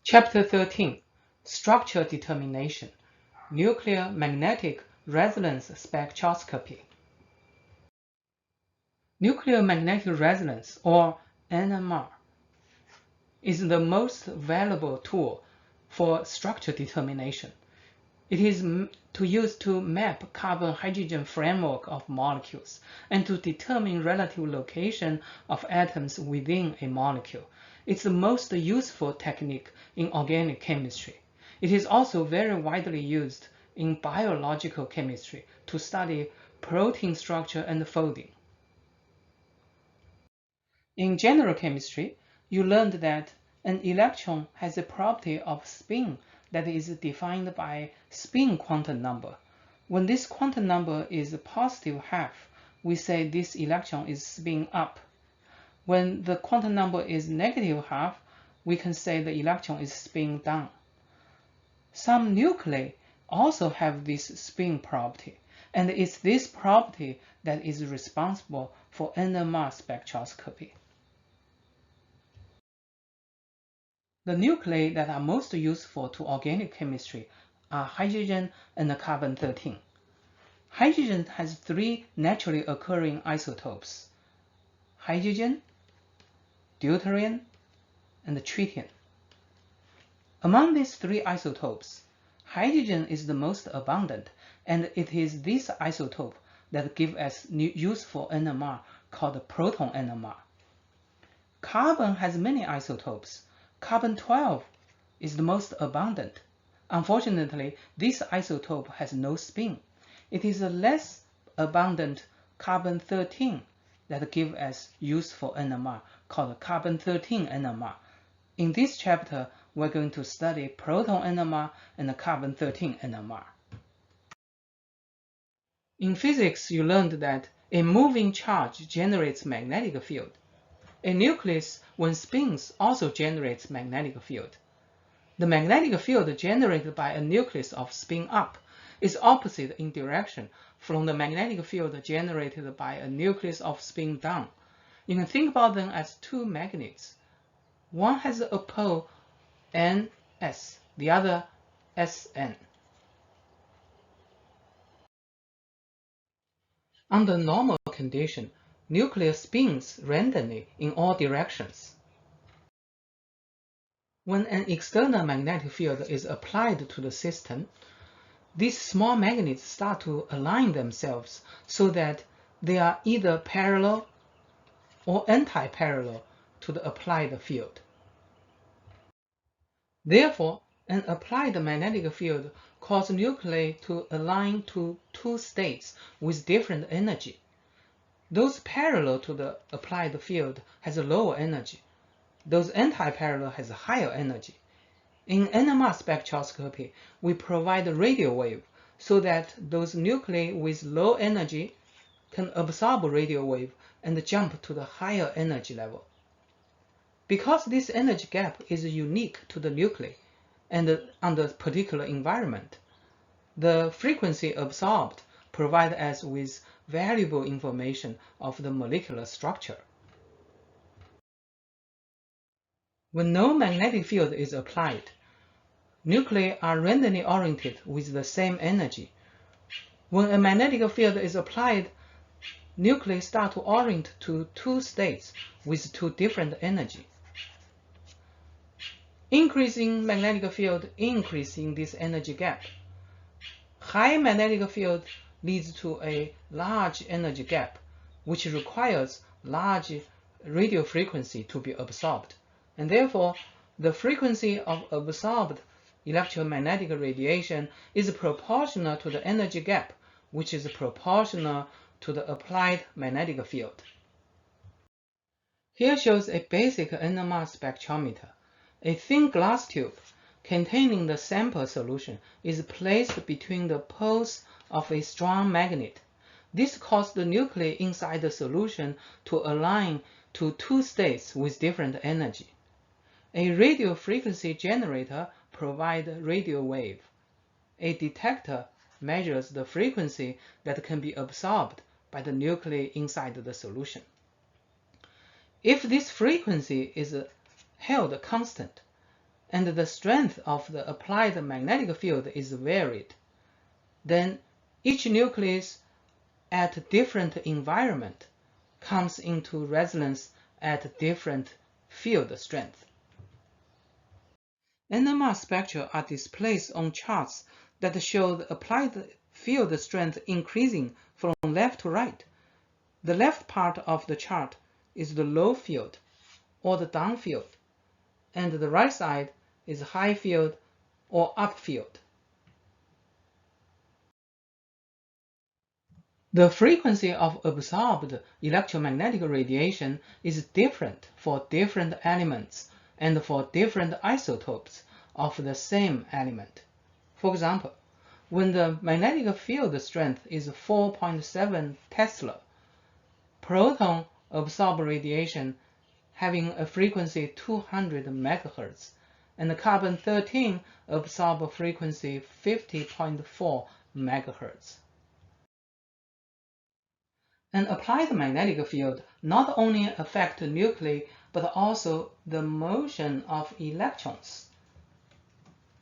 Chapter 13, Structure Determination, Nuclear Magnetic Resonance Spectroscopy. Nuclear magnetic resonance, or NMR, is the most valuable tool for structure determination. It is used to map carbon-hydrogen framework of molecules and to determine relative location of atoms within a molecule. It's the most useful technique in organic chemistry. It is also very widely used in biological chemistry to study protein structure and folding. In general chemistry, you learned that an electron has a property of spin that is defined by spin quantum number. When this quantum number is a positive half, we say this electron is spin up. When the quantum number is negative half, we can say the electron is spin down. Some nuclei also have this spin property, and it's this property that is responsible for NMR spectroscopy. The nuclei that are most useful to organic chemistry are hydrogen and carbon-13. Hydrogen has 3 naturally occurring isotopes: hydrogen, deuterium, and tritium. Among these 3 isotopes, hydrogen is the most abundant, and it is this isotope that gives us useful NMR called proton NMR. Carbon has many isotopes. Carbon-12 is the most abundant. Unfortunately, this isotope has no spin. It is a less abundant carbon-13 that gives us useful NMR called carbon-13 NMR. In this chapter, we're going to study proton NMR and carbon-13 NMR. In physics, you learned that a moving charge generates magnetic field. A nucleus, when spins, also generates magnetic field. The magnetic field generated by a nucleus of spin up is opposite in direction from the magnetic field generated by a nucleus of spin down. You can think about them as 2 magnets. One has a pole NS, the other SN. Under normal condition, nucleus spins randomly in all directions. When an external magnetic field is applied to the system, these small magnets start to align themselves so that they are either parallel or anti-parallel to the applied field. Therefore, an applied magnetic field causes nuclei to align to 2 states with different energy. Those parallel to the applied field has a lower energy. Those anti-parallel has a higher energy. In NMR spectroscopy, we provide a radio wave so that those nuclei with low energy can absorb radio wave and jump to the higher energy level. Because this energy gap is unique to the nuclei and under particular environment, the frequency absorbed provides us with valuable information of the molecular structure. When no magnetic field is applied, nuclei are randomly oriented with the same energy. When a magnetic field is applied, nuclei start to orient to 2 states with 2 different energy. Increasing magnetic field increasing this energy gap. High magnetic field leads to a large energy gap, which requires large radio frequency to be absorbed, and therefore the frequency of absorbed electromagnetic radiation is proportional to the energy gap, which is proportional to the applied magnetic field. Here shows a basic NMR spectrometer. A thin glass tube containing the sample solution is placed between the poles of a strong magnet. This causes the nuclei inside the solution to align to 2 states with different energy. A radio frequency generator provides radio wave. A detector measures the frequency that can be absorbed by the nuclei inside the solution. If this frequency is held constant, and the strength of the applied magnetic field is varied, then each nucleus at different environment comes into resonance at different field strength. Nmr spectra are displayed on charts that show the applied field strength increasing from left to right. The left part of the chart is the low field, or the down field, and the right side is high field or up field. The frequency of absorbed electromagnetic radiation is different for different elements and for different isotopes of the same element. For example, when the magnetic field strength is 4.7 Tesla, proton absorb radiation having a frequency 200 MHz, and carbon-13 absorb a frequency 50.4 MHz. An applied magnetic field not only affects the nuclei but also the motion of electrons,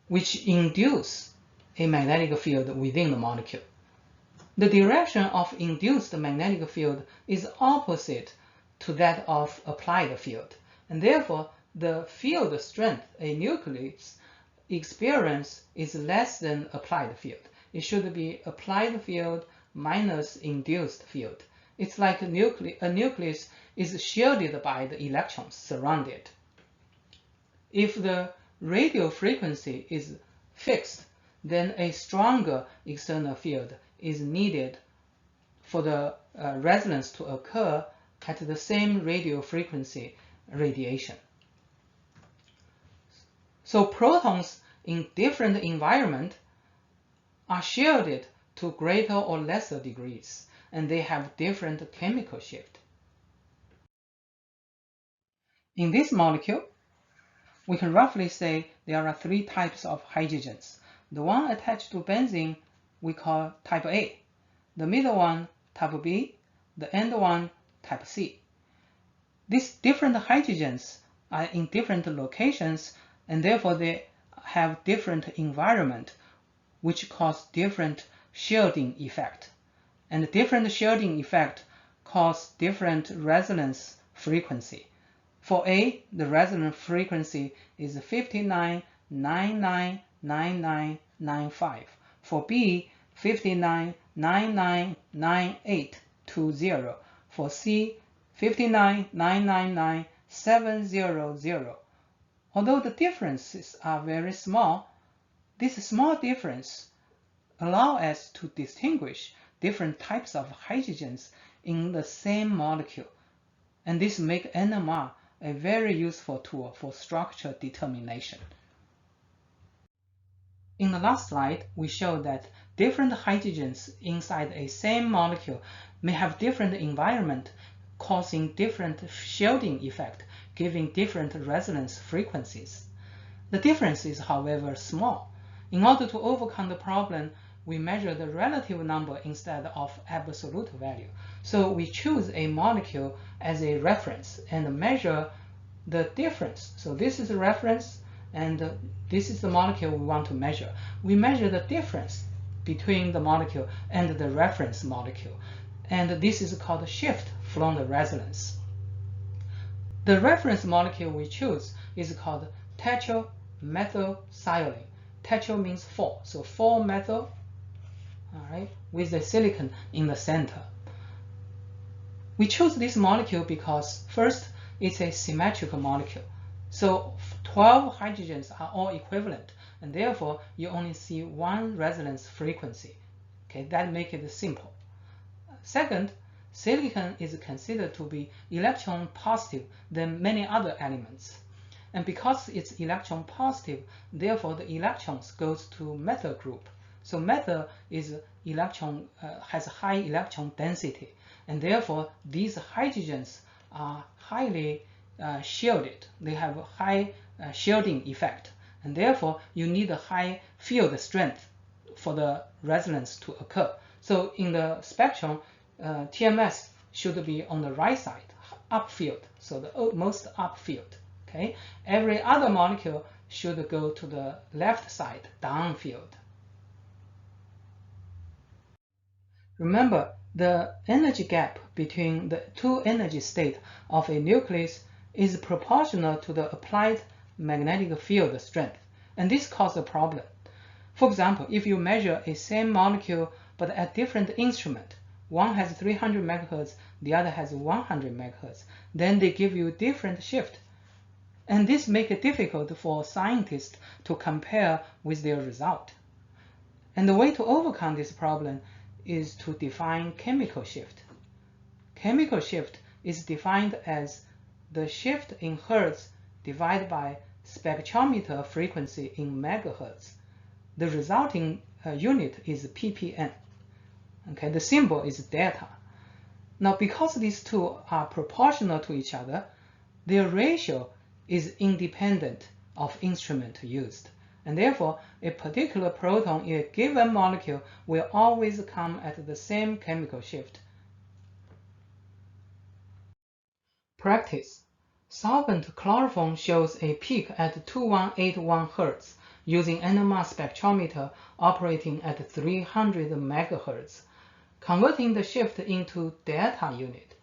which induce a magnetic field within the molecule. The direction of induced magnetic field is opposite to that of applied field, and therefore the field strength a nucleus experiences is less than applied field. It should be applied field minus induced field. It's like a nucleus is shielded by the electrons surrounding it. If the radio frequency is fixed, then a stronger external field is needed for the resonance to occur at the same radio frequency radiation. So protons in different environments are shielded to greater or lesser degrees, and they have different chemical shift. In this molecule, we can roughly say there are three types of hydrogens. The one attached to benzene we call type A, the middle one type B, the end one type C. These different hydrogens are in different locations, and therefore they have different environment, which cause different shielding effect. And different shielding effect cause different resonance frequency. For A, the resonance frequency is 59.999995. For B, 59.999820. For C, 59.999700. Although the differences are very small, this small difference allows us to distinguish different types of hydrogens in the same molecule, and this makes NMR a very useful tool for structure determination. In the last slide, we showed that different hydrogens inside a same molecule may have different environment, causing different shielding effect, giving different resonance frequencies. The difference is, however, small. In order to overcome the problem, we measure the relative number instead of absolute value. So we choose a molecule as a reference and measure the difference. So this is a reference, and this is the molecule we want to measure. We measure the difference between the molecule and the reference molecule, and this is called shift from the resonance. The reference molecule we choose is called tetramethylsilyl. Tetra means 4, so 4-methyl, all right, with the silicon in the center. We choose this molecule because first, it's a symmetrical molecule. So 12 hydrogens are all equivalent, and therefore you only see one resonance frequency. Okay, that makes it simple. Second, silicon is considered to be electron positive than many other elements. And because it's electron positive, therefore the electrons goes to methyl group. So methyl is has high electron density, and therefore these hydrogens are highly shielded. They have a high shielding effect, and therefore you need a high field strength for the resonance to occur. So in the spectrum, TMS should be on the right side, up field, so the most up field. Okay, every other molecule should go to the left side, down field. Remember, the energy gap between the two energy states of a nucleus is proportional to the applied magnetic field strength, and this causes a problem. For example, if you measure a same molecule but at different instrument, one has 300 MHz, the other has 100 MHz, then they give you different shift. And this makes it difficult for scientists to compare with their result. And the way to overcome this problem is to define chemical shift. Chemical shift is defined as the shift in Hertz divided by spectrometer frequency in megahertz. The resulting unit is ppm. Okay, the symbol is delta. Now, because these two are proportional to each other, their ratio is independent of instrument used. And therefore, a particular proton in a given molecule will always come at the same chemical shift. Practice. Solvent chloroform shows a peak at 2181 Hz using Nmr Spectrometer operating at 300 MHz, converting the shift into delta unit.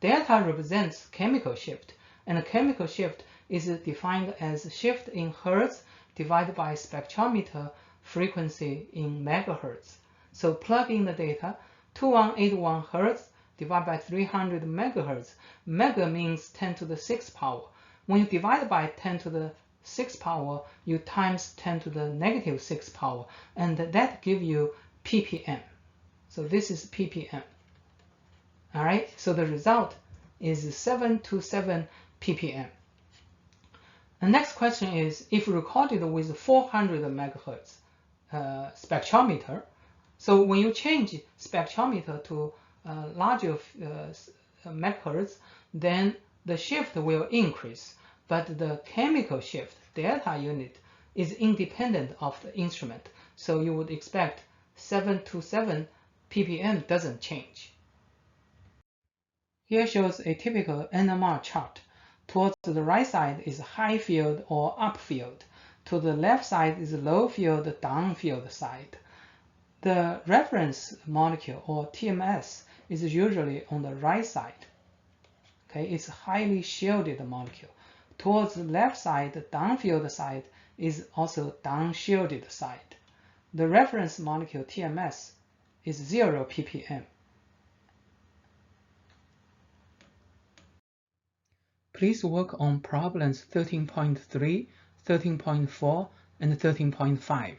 Delta represents chemical shift, and chemical shift is defined as shift in Hertz divided by spectrometer frequency in megahertz. So plug in the data, 2181 Hz divided by 300 megahertz. Mega means 10 to the 6th power. When you divide by 10 to the 6th power, you times 10 to the negative 6th power, and that gives you ppm. So this is ppm. All right, so the result is 727 ppm. The next question is, if recorded with 400 megahertz spectrometer, so when you change spectrometer to larger megahertz, then the shift will increase, but the chemical shift, delta unit, is independent of the instrument. So you would expect 727 ppm doesn't change. Here shows a typical Nmr chart. Towards the right side is high field or up field. To the left side is low field, down field side. The reference molecule, or TMS, is usually on the right side. Okay, it's a highly shielded molecule. Towards the left side, the down field side is also down shielded side. The reference molecule TMS is 0 ppm. Please work on problems 13.3, 13.4, and 13.5.